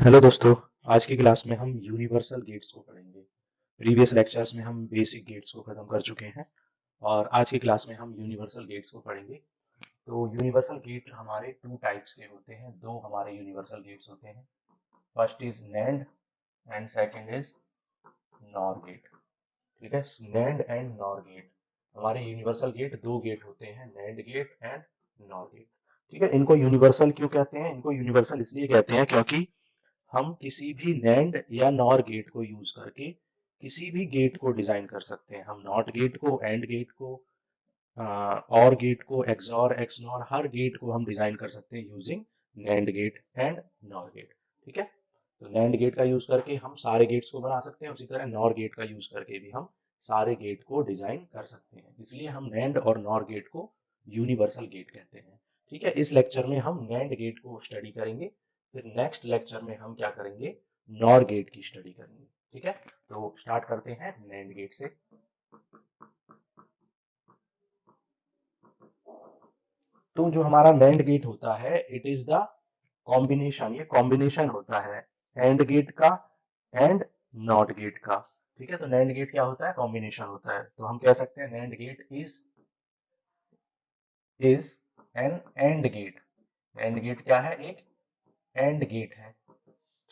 Hello दोस्तों। आज की क्लास में हम यूनिवर्सल गेट्स को पढ़ेंगे। प्रीवियस लेक्चर्स में हम बेसिक गेट्स को खत्म कर चुके हैं और आज की क्लास में हम यूनिवर्सल गेट्स को पढ़ेंगे। तो यूनिवर्सल गेट हमारे टू टाइप्स के होते हैं, दो हमारे यूनिवर्सल गेट्स होते हैं। First is NAND and second is NOR gate. ठीक है, नैंड एंड नॉर गेट हमारे यूनिवर्सल गेट, दो गेट होते हैं, NAND gate and NOR gate. ठीक है, इनको यूनिवर्सल क्यों कहते हैं? इनको यूनिवर्सल इसलिए कहते हैं क्योंकि हम किसी भी नैंड या नॉर गेट को यूज करके किसी भी गेट को डिजाइन कर सकते हैं। हम नॉट गेट को, एंड गेट को, और गेट को, एक्सऑर, एक्सनॉर, हर गेट को हम डिजाइन कर सकते हैं using NAND gate and NOR gate. ठीक है, तो नैंड गेट का यूज करके हम सारे गेट्स को बना सकते हैं, उसी तरह नॉर गेट का यूज करके भी हम सारे गेट को डिजाइन कर सकते हैं। इसलिए हम नैंड और नॉर गेट को यूनिवर्सल गेट कहते हैं। ठीक है, इस लेक्चर में हम नैंड गेट को स्टडी करेंगे, फिर नेक्स्ट लेक्चर में हम क्या करेंगे, नॉर गेट की स्टडी करेंगे। ठीक है, तो स्टार्ट करते हैं नैंड गेट से। तो जो हमारा नैंड गेट होता है, इट इज द कॉम्बिनेशन, ये कॉम्बिनेशन होता है एंड गेट का एंड नॉट गेट का। ठीक है, तो नैंड गेट क्या होता है? कॉम्बिनेशन होता है। तो हम कह सकते हैं NAND gate is an AND gate. AND gate क्या है? एक एंड गेट है।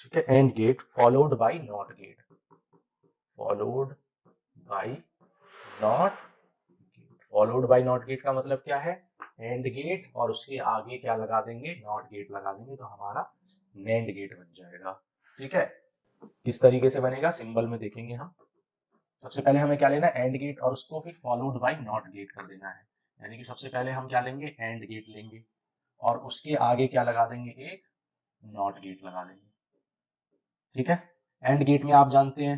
ठीक है, AND gate followed by NOT gate, followed by NOT gate. Followed by NOT gate का मतलब क्या है? एंड गेट और उसके आगे क्या लगा देंगे? नॉट गेट लगा देंगे, तो हमारा नैंड गेट बन जाएगा। ठीक है, किस तरीके से बनेगा सिंबल में देखेंगे हम। सबसे पहले हमें क्या लेना है? एंड गेट, और उसको फिर फॉलोड बाय नॉट गेट कर देना है। यानी कि सबसे पहले हम क्या लेंगे? एंड गेट लेंगे और उसके आगे क्या लगा देंगे? एक नॉट गेट लगा देंगे। ठीक है, एंड गेट में आप जानते हैं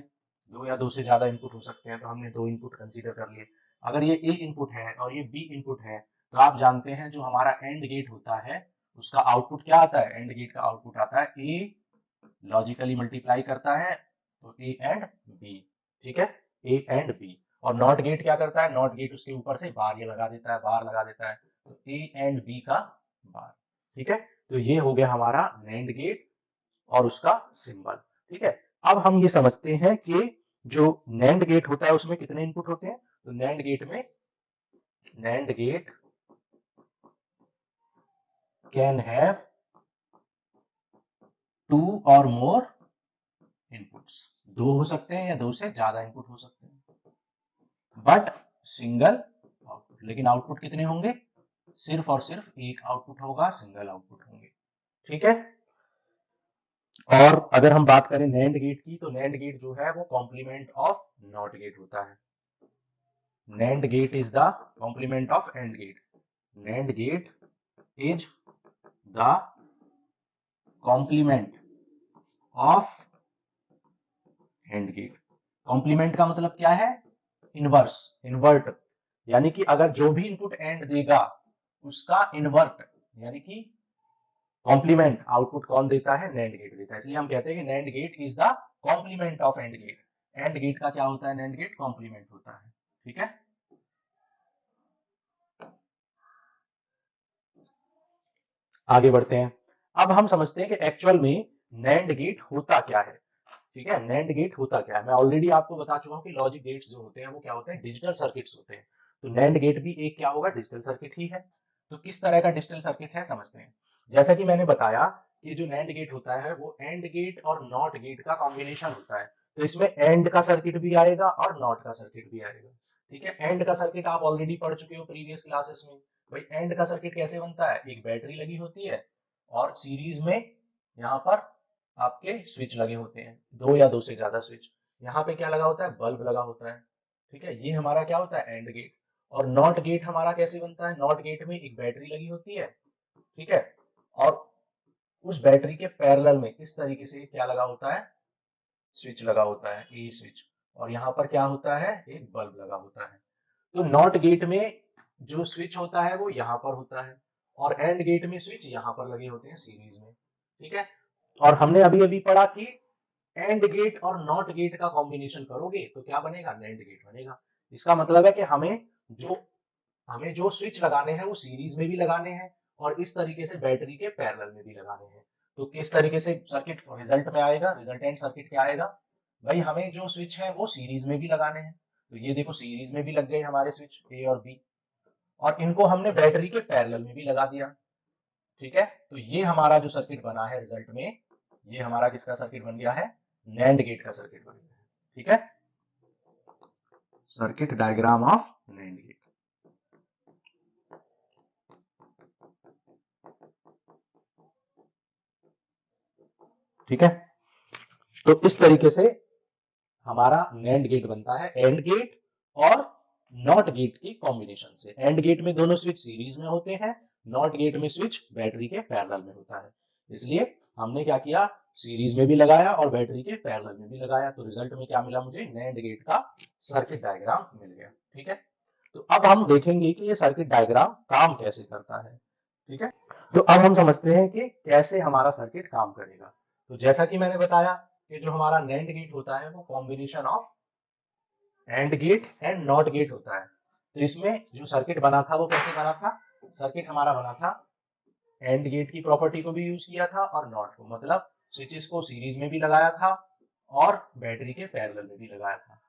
दो या दो से ज्यादा इनपुट हो सकते हैं, तो हमने दो इनपुट कंसीडर कर लिए। अगर ये ए इनपुट है और ये बी इनपुट है, तो आप जानते हैं जो हमारा एंड गेट होता है उसका आउटपुट क्या आता है? एंड गेट का आउटपुट आता है ए लॉजिकली मल्टीप्लाई करता है, तो ए एंड बी। ठीक है, ए एंड बी। और नॉट गेट क्या करता है? नॉट गेट उसके ऊपर से बार ये लगा देता है, बार लगा देता है, तो ए एंड बी का बार। ठीक है, तो ये हो गया हमारा नैंड गेट और उसका सिंबल। ठीक है, अब हम ये समझते हैं कि जो नैंड गेट होता है उसमें कितने इनपुट होते हैं। तो NAND gate can have two और मोर इनपुट्स। दो हो सकते हैं या दो से ज्यादा इनपुट हो सकते हैं, बट सिंगल आउटपुट। लेकिन आउटपुट कितने होंगे? सिर्फ और सिर्फ एक आउटपुट होगा, सिंगल आउटपुट होंगे। ठीक है, और अगर हम बात करें नैंड गेट की, तो नैंड गेट जो है वो कॉम्प्लीमेंट ऑफ नॉट गेट होता है। NAND gate is the complement of AND gate. NAND gate is the complement of AND gate. Complement का मतलब क्या है? Inverse, invert. यानी कि अगर जो भी इनपुट एंड देगा उसका इन्वर्ट, यानी कि कॉम्प्लीमेंट आउटपुट कौन देता है? नैंड गेट देता है। इसलिए हम कहते हैं कि NAND gate is the complement of AND gate. AND gate का क्या होता है? नैंड गेट कॉम्प्लीमेंट होता है। ठीक है, आगे बढ़ते हैं। अब हम समझते हैं कि एक्चुअल में नैंड गेट होता क्या है। ठीक है, नैंड गेट होता क्या है? मैं ऑलरेडी आपको बता चुका हूं कि लॉजिक गेट्स जो होते हैं वो क्या होते हैं? डिजिटल सर्किट्स होते हैं। तो नैंड गेट भी एक क्या होगा? डिजिटल सर्किट ही है। तो किस तरह का डिजिटल सर्किट है समझते हैं। जैसा कि मैंने बताया कि जो नैंड गेट होता है वो एंड गेट और नॉट गेट का कॉम्बिनेशन होता है। तो इसमें एंड का सर्किट भी आएगा और नॉट का सर्किट भी आएगा। ठीक है, एंड का सर्किट आप ऑलरेडी पढ़ चुके हो प्रीवियस क्लासेस में। भाई एंड का सर्किट कैसे बनता है? एक बैटरी लगी होती है और सीरीज में यहाँ पर आपके स्विच लगे होते हैं, दो या दो से ज्यादा स्विच। यहाँ पे क्या लगा होता है? बल्ब लगा होता है। ठीक है, ये हमारा क्या होता है? AND gate. और नॉट गेट हमारा कैसे बनता है? नॉट गेट में एक बैटरी लगी होती है। ठीक है, और उस बैटरी के पैरेलल में इस तरीके से क्या लगा होता है? स्विच लगा होता है, ए स्विच। और यहाँ पर क्या होता है? एक बल्ब लगा होता है। तो नॉट गेट में जो स्विच होता है वो यहाँ पर होता है और एंड गेट में स्विच यहाँ पर लगे होते हैं सीरीज में। ठीक है, और हमने अभी अभी पढ़ा कि एंड गेट और नॉट गेट का कॉम्बिनेशन करोगे तो क्या बनेगा? नैंड गेट बनेगा। इसका मतलब है कि हमें जो स्विच लगाने हैं वो सीरीज में भी लगाने हैं और इस तरीके से बैटरी के पैरेलल में भी लगाने हैं। तो किस तरीके से सर्किट रिजल्ट में आएगा, रिजल्टेंट सर्किट क्या आएगा भाई, हमें जो स्विच है वो सीरीज में भी लगाने हैं, तो ये देखो सीरीज में भी लग गए हमारे स्विच ए और बी, और इनको हमने बैटरी के पैरेलल में भी लगा दिया, ठीक है। तो ये हमारा जो सर्किट बना है रिजल्ट में, ये हमारा किसका सर्किट बन गया है, नैंड गेट का सर्किट बन गया है, ठीक है। Circuit diagram of NAND gate. ठीक है, तो इस तरीके से हमारा नैंड गेट बनता है, एंड गेट और नॉट गेट की कॉम्बिनेशन से। एंड गेट में दोनों स्विच सीरीज में होते हैं, नॉट गेट में स्विच बैटरी के पैरेलल में होता है, इसलिए हमने क्या किया, सीरीज में भी लगाया और बैटरी के पैरेलल में भी लगाया, तो रिजल्ट में क्या मिला मुझे, नैंड गेट का सर्किट डायग्राम मिल गया, ठीक है। तो अब हम देखेंगे कि ये सर्किट डायग्राम काम कैसे करता है, ठीक है। तो अब हम समझते हैं कि कैसे हमारा सर्किट काम करेगा। तो जैसा कि मैंने बताया कि जो हमारा नैंड गेट होता है वो combination of AND gate and NOT gate होता है। तो इसमें जो सर्किट बना था वो कैसे बना था, सर्किट हमारा बना था एंड गेट की प्रॉपर्टी को भी यूज किया था और नॉट को, मतलब स्विचेस को सीरीज में भी लगाया था और बैटरी के पैरेलल में भी लगाया था,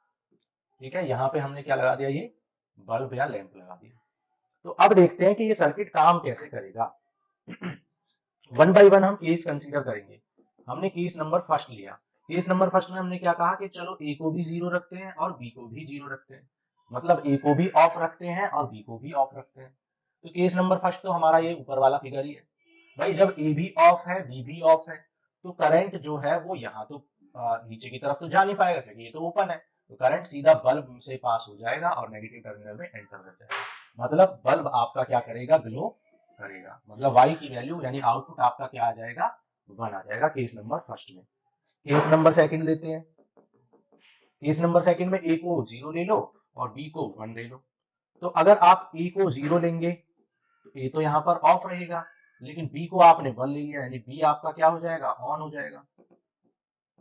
ठीक है। यहाँ पे हमने क्या लगा दिया, ये बल्ब या लैंप लगा दिया। तो अब देखते हैं कि ये सर्किट काम कैसे करेगा। वन बाय वन हम केस कंसीडर करेंगे। हमने केस नंबर फर्स्ट लिया, केस नंबर फर्स्ट में हमने क्या कहा कि चलो ए को भी जीरो रखते हैं और बी को भी जीरो रखते हैं, मतलब ए को भी ऑफ रखते हैं और बी को भी ऑफ रखते हैं। तो केस नंबर फर्स्ट तो हमारा ये ऊपर वाला फिगर ही है भाई, जब ए भी ऑफ है बी भी ऑफ है तो करंट जो है वो यहाँ तो नीचे की तरफ तो जा नहीं पाएगा क्योंकि ये तो ओपन है, तो करंट सीधा बल्ब से पास हो जाएगा और नेगेटिव टर्मिनल में एंटर कर जाएगा, मतलब बल्ब आपका क्या करेगा, ग्लो करेगा, मतलब y की वैल्यू यानी आउटपुट आपका क्या आ जाएगा, 1 आ जाएगा केस नंबर फर्स्ट में। केस नंबर सेकंड लेते हैं, केस नंबर सेकंड में a को 0 ले लो और b को 1 ले लो। तो अगर आप a को 0 लेंगे तो a तो यहाँ पर ऑफ रहेगा, लेकिन b को आपने 1 ले लिया यानी b आपका क्या हो जाएगा, ऑन हो जाएगा।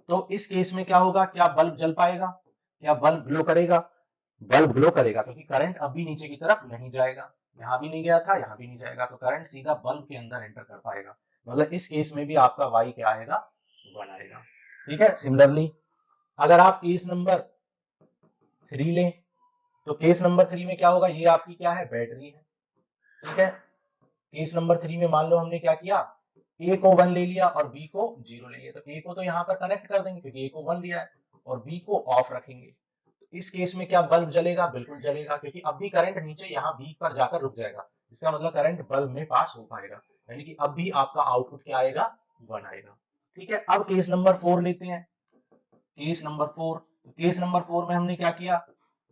तो इस केस में क्या होगा, क्या बल्ब जल पाएगा, क्या बल्ब ग्लो करेगा, बल्ब ग्लो करेगा क्योंकि करंट अभी नीचे की तरफ नहीं जाएगा, यहाँ भी नहीं गया था यहाँ भी नहीं जाएगा, तो करंट सीधा बल्ब के अंदर एंटर कर पाएगा, मतलब इस केस में भी आपका y क्या आएगा, 1 आएगा, ठीक है। सिमिलरली अगर आप केस नंबर 3 लें तो केस नंबर 3 में क्या होगा, ये आपकी क्या है, बैटरी है, ठीक है। केस नंबर 3 में मान लो हमने क्या किया, ए को 1 ले लिया और बी को 0 ले लिया, तो ए को तो यहाँ पर कनेक्ट कर देंगे क्योंकि ए को 1 लिया है और बी को ऑफ रखेंगे। तो इस केस में क्या बल्ब जलेगा, बिल्कुल जलेगा क्योंकि अब भी करंट नीचे यहाँ बी पर जाकर रुक जाएगा, इसका मतलब करंट बल्ब में पास हो पाएगा, यानी कि अब भी आपका आउटपुट क्या आएगा, 1 आएगा, ठीक है। अब केस नंबर 4 लेते हैं, केस नंबर 4, केस नंबर 4 में हमने क्या किया,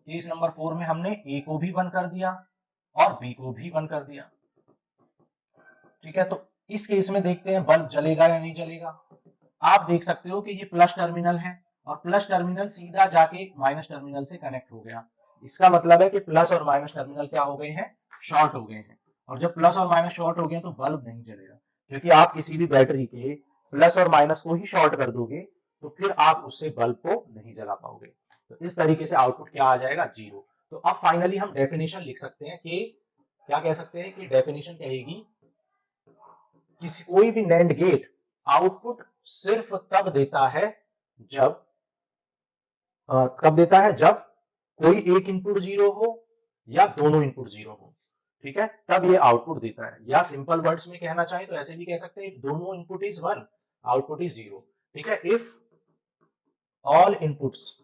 केस नंबर 4 में हमने ए को भी 1 कर दिया और बी को भी 1 कर दिया, ठीक है। तो इस केस में देखते हैं बल्ब जलेगा या नहीं जलेगा। आप देख सकते हो कि ये प्लस टर्मिनल है और प्लस टर्मिनल सीधा जाके माइनस टर्मिनल से कनेक्ट हो गया, इसका मतलब है कि प्लस और माइनस टर्मिनल क्या हो गए हैं, शॉर्ट हो गए हैं, और जब प्लस और माइनस शॉर्ट हो गए तो बल्ब नहीं जलेगा, क्योंकि आप किसी भी बैटरी के प्लस और माइनस को ही शॉर्ट कर दोगे तो फिर आप उससे बल्ब को नहीं जला पाओगे, तो इस तरीके से आउटपुट क्या आ जाएगा, 0। तो अब फाइनली हम डेफिनेशन लिख सकते हैं कि क्या कह सकते हैं कि डेफिनेशन कहेगी किसी कोई भी नैंड गेट आउटपुट सिर्फ तब देता है जब कब देता है, जब कोई एक इनपुट 0 हो या दोनों इनपुट 0 हो, ठीक है, तब ये आउटपुट देता है, या सिंपल वर्ड्स में कहना चाहे तो ऐसे भी कह सकते हैं दोनों इनपुट इज 1 आउटपुट इज 0, ठीक है। If all inputs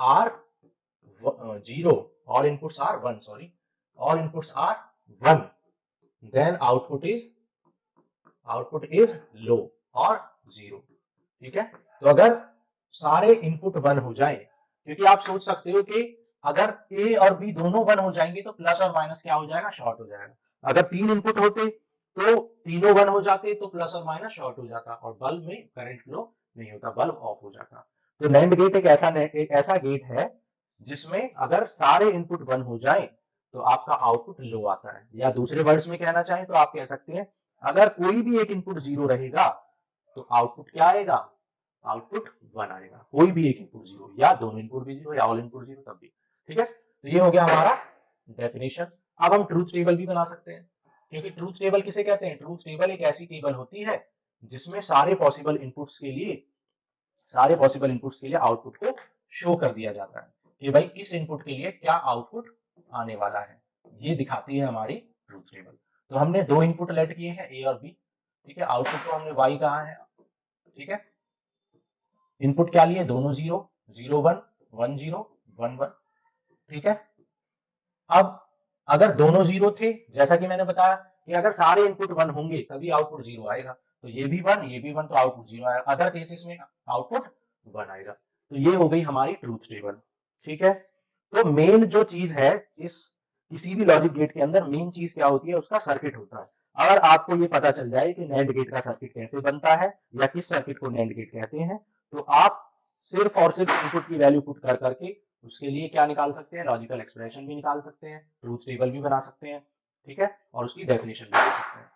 are 0, all inputs are 1, sorry, all inputs are 1, then output is low और 0, ठीक है। तो अगर सारे इनपुट 1 हो जाए, क्योंकि आप सोच सकते हो कि अगर ए और बी दोनों 1 हो जाएंगे तो प्लस और माइनस क्या हो जाएगा, शॉर्ट हो जाएगा। अगर 3 इनपुट होते तो तीनों 1 हो जाते तो प्लस और माइनस शॉर्ट हो जाता और बल्ब में करंट फ्लो नहीं होता, बल्ब ऑफ हो जाता। तो नैंड गेट एक ऐसा गेट है जिसमें अगर सारे इनपुट 1 हो जाए तो आपका आउटपुट लो आता है, या दूसरे वर्ड्स में कहना चाहें तो आप कह सकते हैं अगर कोई भी एक इनपुट 0 रहेगा तो आउटपुट क्या आएगा, आउटपुट 1 आएगा, कोई भी एक इनपुट 0 या दोनों इनपुट भी 0 या ऑल इनपुट 0 तब भी, ठीक है। तो ये हो गया हमारा डेफिनेशन। अब हम ट्रूथ टेबल भी बना सकते हैं क्योंकि ट्रूथ टेबल किसे कहते हैं? ट्रूथ टेबल एक ऐसी टेबल होती है जिसमें सारे पॉसिबल इनपुट्स के लिए आउटपुट को शो कर दिया जाता है कि भाई किस इनपुट के लिए क्या आउटपुट आने वाला है, ये दिखाती है हमारी ट्रूथ टेबल। तो हमने दो इनपुट लेट किए हैं ए और बी, ठीक है, आउटपुट को हमने वाई कहा है, ठीक है, इनपुट क्या लिए? दोनों 0 0 1 1 0 1 1, ठीक है। अब अगर दोनों 0 थे, जैसा कि मैंने बताया कि अगर सारे इनपुट 1 होंगे तभी आउटपुट 0 आएगा, तो ये भी 1 ये भी 1, तो आउटपुट 0 आएगा। अदर केसेस में आउटपुट 1 आएगा। तो ये हो गई हमारी ट्रूथ टेबल, ठीक है। तो मेन जो चीज है इस किसी भी लॉजिक गेट के अंदर, मेन चीज क्या होती है? उसका सर्किट होता है। अगर आपको ये पता चल जाए कि नैंड गेट का सर्किट कैसे बनता है या किस सर्किट को नैंड गेट कहते हैं, तो आप सिर्फ और सिर्फ इनपुट की वैल्यू पुट कर करके उसके लिए क्या निकाल सकते हैं? लॉजिकल एक्सप्रेशन भी निकाल सकते हैं, ट्रूथ टेबल भी बना सकते हैं, ठीक है, और उसकी डेफिनेशन भी दे सकते हैं,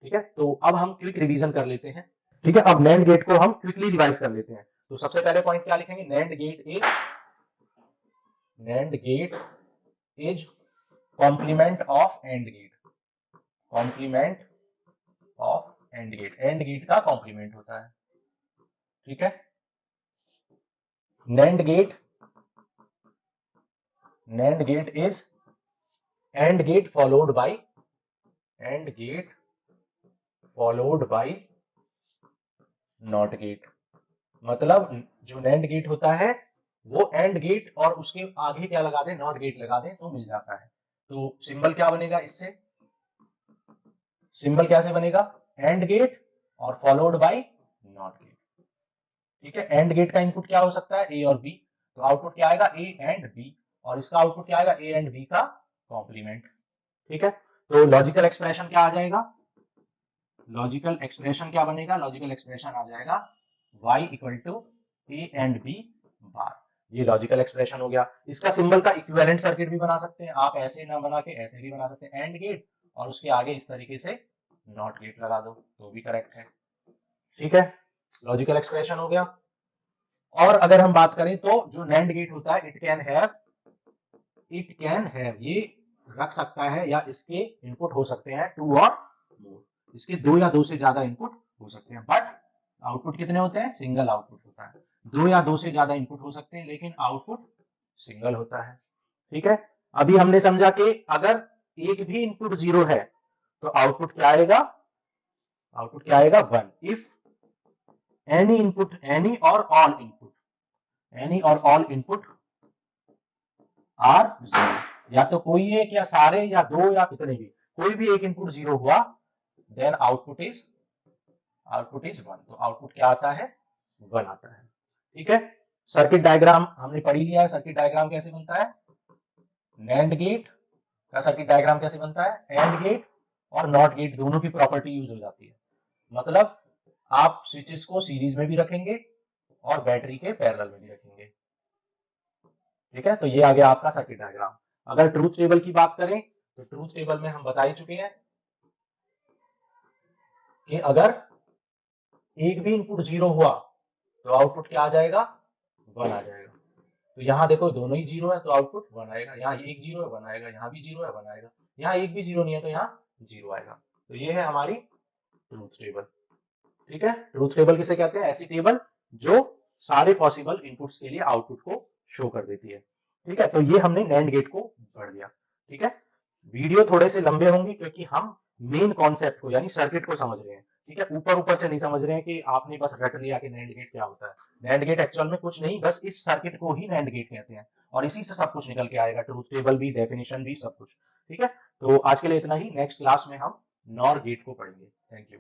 ठीक है। तो अब हम क्विक रिवीजन कर लेते हैं, ठीक है। अब नैंड गेट को हम क्विकली रिवाइज कर लेते हैं। तो सबसे पहले पॉइंट क्या लिखेंगे? NAND gate is complement of AND gate, complement of AND gate, AND gate का कॉम्प्लीमेंट होता है, ठीक है। NAND gate is AND gate followed by NOT gate. मतलब जो नैंड गेट होता है वो एंड गेट और उसके आगे क्या लगा दें? नॉट गेट लगा दें तो मिल जाता है। तो सिंबल क्या बनेगा? इससे सिंबल कैसे बनेगा? एंड गेट और फॉलोड बाय नॉट गेट, ठीक है। एंड गेट का इनपुट क्या हो सकता है? ए और बी, तो आउटपुट क्या आएगा? ए एंड बी, और इसका आउटपुट क्या आएगा? ए एंड बी का कॉम्प्लीमेंट, ठीक है। तो लॉजिकल एक्सप्रेशन क्या आ जाएगा? लॉजिकल एक्सप्रेशन क्या बनेगा? लॉजिकल एक्सप्रेशन आ जाएगा y equal to A and B bar. ये लॉजिकल एक्सप्रेशन हो गया। इसका सिंबल का इक्विवेलेंट सर्किट भी बना सकते हैं आप, ऐसे ना बना के ऐसे भी बना सकते हैं, एंड गेट और उसके आगे इस तरीके से नॉट गेट लगा दो तो भी करेक्ट है, ठीक है। लॉजिकल एक्सप्रेशन हो गया। और अगर हम बात करें तो जो नैंड गेट होता है इट कैन हैव, ये रख सकता है या इसके इनपुट हो सकते हैं 2 और मोर, इसके 2 या 2 से ज्यादा इनपुट हो सकते हैं, बट आउटपुट कितने होते हैं? सिंगल आउटपुट होता है। 2 या 2 से ज्यादा इनपुट हो सकते हैं लेकिन आउटपुट सिंगल होता है, ठीक है। अभी हमने समझा कि अगर एक भी इनपुट 0 है तो आउटपुट क्या आएगा? 1। इफ एनी और ऑल इनपुट आर 0, या तो कोई एक या सारे या 2 या कितने भी, कोई भी एक इनपुट 0 हुआ देन आउटपुट इज 1। तो आउटपुट क्या आता है? 1 आता है, ठीक है। सर्किट डायग्राम हमने पढ़ लिया है। सर्किट डायग्राम कैसे बनता है? नैंड गेट का सर्किट डायग्राम कैसे बनता है? एंड गेट और नॉट गेट दोनों की प्रॉपर्टी यूज हो जाती है। मतलब आप स्विचेस को सीरीज में भी रखेंगे और बैटरी के पैरेलल में भी रखेंगे, ठीक है। तो ये आ गया आपका सर्किट डायग्राम। अगर ट्रूथ टेबल की बात करें तो ट्रूथ टेबल में हम बता ही चुके हैं कि अगर एक भी इनपुट 0 हुआ तो आउटपुट क्या आ जाएगा? 1 आ जाएगा। तो यहाँ देखो दोनों ही 0 है तो आउटपुट 1 आएगा, यहाँ एक 0 है 1 आएगा, यहाँ भी 0 है 1 आएगा, यहाँ एक भी 0 नहीं है तो यहाँ 0 आएगा। तो ये है हमारी ट्रूथ टेबल, ठीक है। ट्रूथ टेबल किसे कहते हैं? ऐसी टेबल जो सारे पॉसिबल इनपुट्स के लिए आउटपुट को शो कर देती है, ठीक है। तो ये हमने नैंड गेट को पढ़ लिया, ठीक है। वीडियो थोड़े से लंबे होंगे क्योंकि हम मेन कॉन्सेप्ट को यानी सर्किट को समझ रहे हैं, ठीक है। ऊपर ऊपर से नहीं समझ रहे हैं कि आपने बस रट लिया कि नैंड गेट क्या होता है। नैंड गेट एक्चुअल में कुछ नहीं, बस इस सर्किट को ही नैंड गेट कहते हैं और इसी से सब कुछ निकल के आएगा, ट्रूथ टेबल भी, डेफिनेशन भी, सब कुछ, ठीक है। तो आज के लिए इतना ही। नेक्स्ट क्लास में हम नॉर गेट को पढ़ेंगे। Thank you.